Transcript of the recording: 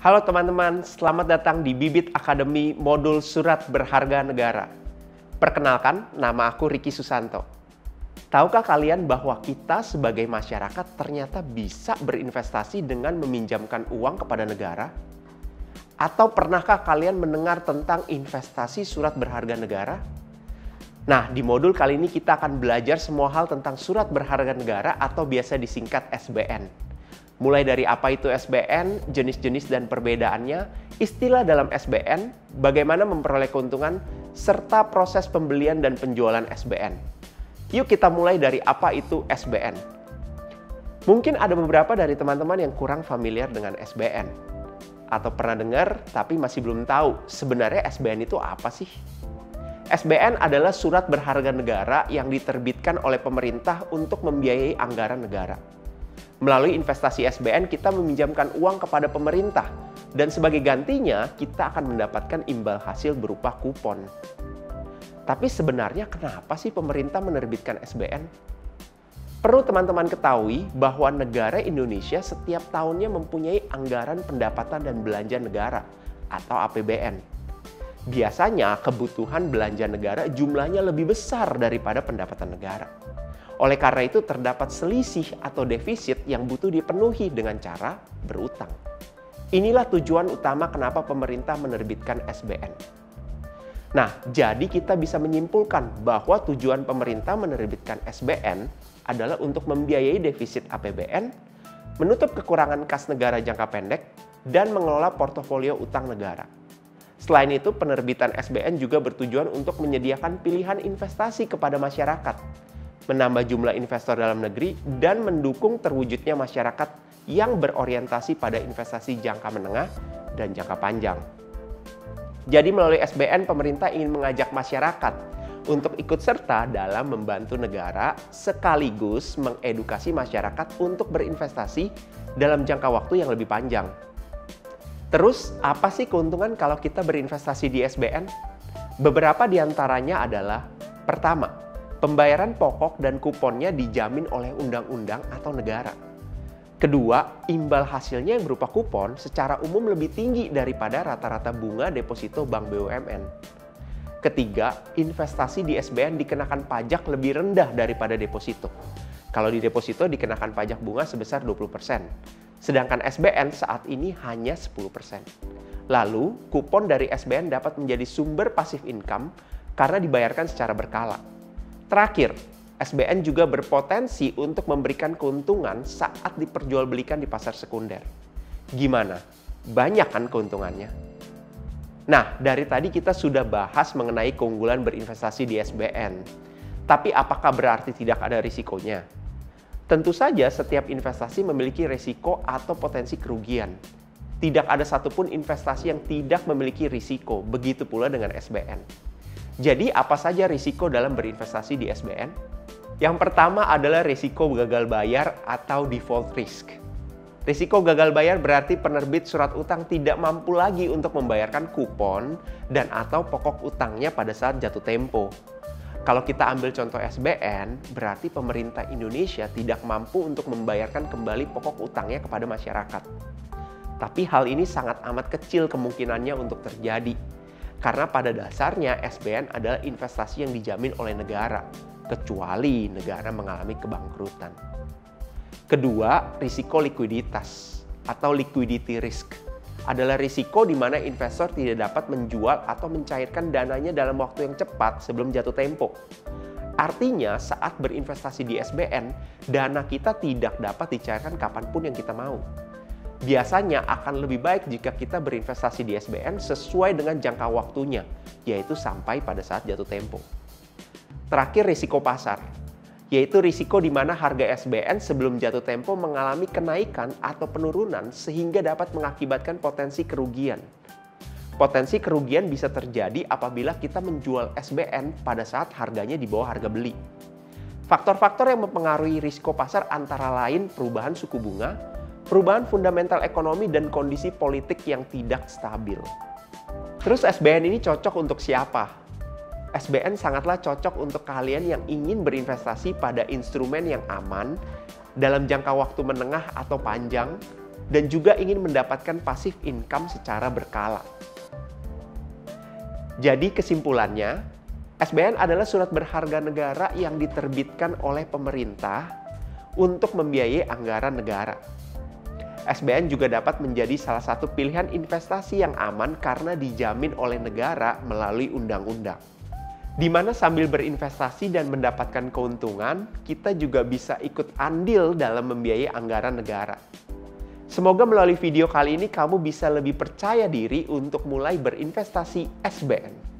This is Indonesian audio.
Halo teman-teman, selamat datang di Bibit Academy modul Surat Berharga Negara. Perkenalkan, nama aku Ricky Susanto. Tahukah kalian bahwa kita sebagai masyarakat ternyata bisa berinvestasi dengan meminjamkan uang kepada negara? Atau pernahkah kalian mendengar tentang investasi surat berharga negara? Nah, di modul kali ini kita akan belajar semua hal tentang surat berharga negara atau biasa disingkat SBN. Mulai dari apa itu SBN, jenis-jenis dan perbedaannya, istilah dalam SBN, bagaimana memperoleh keuntungan, serta proses pembelian dan penjualan SBN. Yuk kita mulai dari apa itu SBN. Mungkin ada beberapa dari teman-teman yang kurang familiar dengan SBN. Atau pernah dengar tapi masih belum tahu sebenarnya SBN itu apa sih? SBN adalah surat berharga negara yang diterbitkan oleh pemerintah untuk membiayai anggaran negara. Melalui investasi SBN kita meminjamkan uang kepada pemerintah dan sebagai gantinya kita akan mendapatkan imbal hasil berupa kupon. Tapi sebenarnya kenapa sih pemerintah menerbitkan SBN? Perlu teman-teman ketahui bahwa negara Indonesia setiap tahunnya mempunyai anggaran pendapatan dan belanja negara atau APBN. Biasanya kebutuhan belanja negara jumlahnya lebih besar daripada pendapatan negara. Oleh karena itu terdapat selisih atau defisit yang butuh dipenuhi dengan cara berutang. Inilah tujuan utama kenapa pemerintah menerbitkan SBN. Nah, jadi kita bisa menyimpulkan bahwa tujuan pemerintah menerbitkan SBN adalah untuk membiayai defisit APBN, menutup kekurangan kas negara jangka pendek, dan mengelola portofolio utang negara. Selain itu, penerbitan SBN juga bertujuan untuk menyediakan pilihan investasi kepada masyarakat, menambah jumlah investor dalam negeri, dan mendukung terwujudnya masyarakat yang berorientasi pada investasi jangka menengah dan jangka panjang. Jadi melalui SBN, pemerintah ingin mengajak masyarakat untuk ikut serta dalam membantu negara sekaligus mengedukasi masyarakat untuk berinvestasi dalam jangka waktu yang lebih panjang. Terus, apa sih keuntungan kalau kita berinvestasi di SBN? Beberapa di antaranya adalah: pertama, pembayaran pokok dan kuponnya dijamin oleh undang-undang atau negara. Kedua, imbal hasilnya yang berupa kupon secara umum lebih tinggi daripada rata-rata bunga deposito bank BUMN. Ketiga, investasi di SBN dikenakan pajak lebih rendah daripada deposito. Kalau di deposito dikenakan pajak bunga sebesar 20%, sedangkan SBN saat ini hanya 10%. Lalu, kupon dari SBN dapat menjadi sumber passive income karena dibayarkan secara berkala. Terakhir, SBN juga berpotensi untuk memberikan keuntungan saat diperjualbelikan di pasar sekunder. Gimana? Banyak kan keuntungannya? Nah, dari tadi kita sudah bahas mengenai keunggulan berinvestasi di SBN. Tapi apakah berarti tidak ada risikonya? Tentu saja setiap investasi memiliki risiko atau potensi kerugian. Tidak ada satupun investasi yang tidak memiliki risiko, begitu pula dengan SBN. Jadi apa saja risiko dalam berinvestasi di SBN? Yang pertama adalah risiko gagal bayar atau default risk. Risiko gagal bayar berarti penerbit surat utang tidak mampu lagi untuk membayarkan kupon dan atau pokok utangnya pada saat jatuh tempo. Kalau kita ambil contoh SBN, berarti pemerintah Indonesia tidak mampu untuk membayarkan kembali pokok utangnya kepada masyarakat. Tapi hal ini sangat amat kecil kemungkinannya untuk terjadi. Karena pada dasarnya SBN adalah investasi yang dijamin oleh negara, kecuali negara mengalami kebangkrutan. Kedua, risiko likuiditas atau liquidity risk adalah risiko di mana investor tidak dapat menjual atau mencairkan dananya dalam waktu yang cepat sebelum jatuh tempo. Artinya saat berinvestasi di SBN, dana kita tidak dapat dicairkan kapanpun yang kita mau. Biasanya akan lebih baik jika kita berinvestasi di SBN sesuai dengan jangka waktunya, yaitu sampai pada saat jatuh tempo. Terakhir, risiko pasar, yaitu risiko di mana harga SBN sebelum jatuh tempo mengalami kenaikan atau penurunan sehingga dapat mengakibatkan potensi kerugian. Potensi kerugian bisa terjadi apabila kita menjual SBN pada saat harganya di bawah harga beli. Faktor-faktor yang mempengaruhi risiko pasar antara lain perubahan suku bunga, perubahan fundamental ekonomi, dan kondisi politik yang tidak stabil. Terus SBN ini cocok untuk siapa? SBN sangatlah cocok untuk kalian yang ingin berinvestasi pada instrumen yang aman, dalam jangka waktu menengah atau panjang, dan juga ingin mendapatkan passive income secara berkala. Jadi kesimpulannya, SBN adalah surat berharga negara yang diterbitkan oleh pemerintah untuk membiayai anggaran negara. SBN juga dapat menjadi salah satu pilihan investasi yang aman karena dijamin oleh negara melalui undang-undang. Di mana sambil berinvestasi dan mendapatkan keuntungan, kita juga bisa ikut andil dalam membiayai anggaran negara. Semoga melalui video kali ini kamu bisa lebih percaya diri untuk mulai berinvestasi SBN.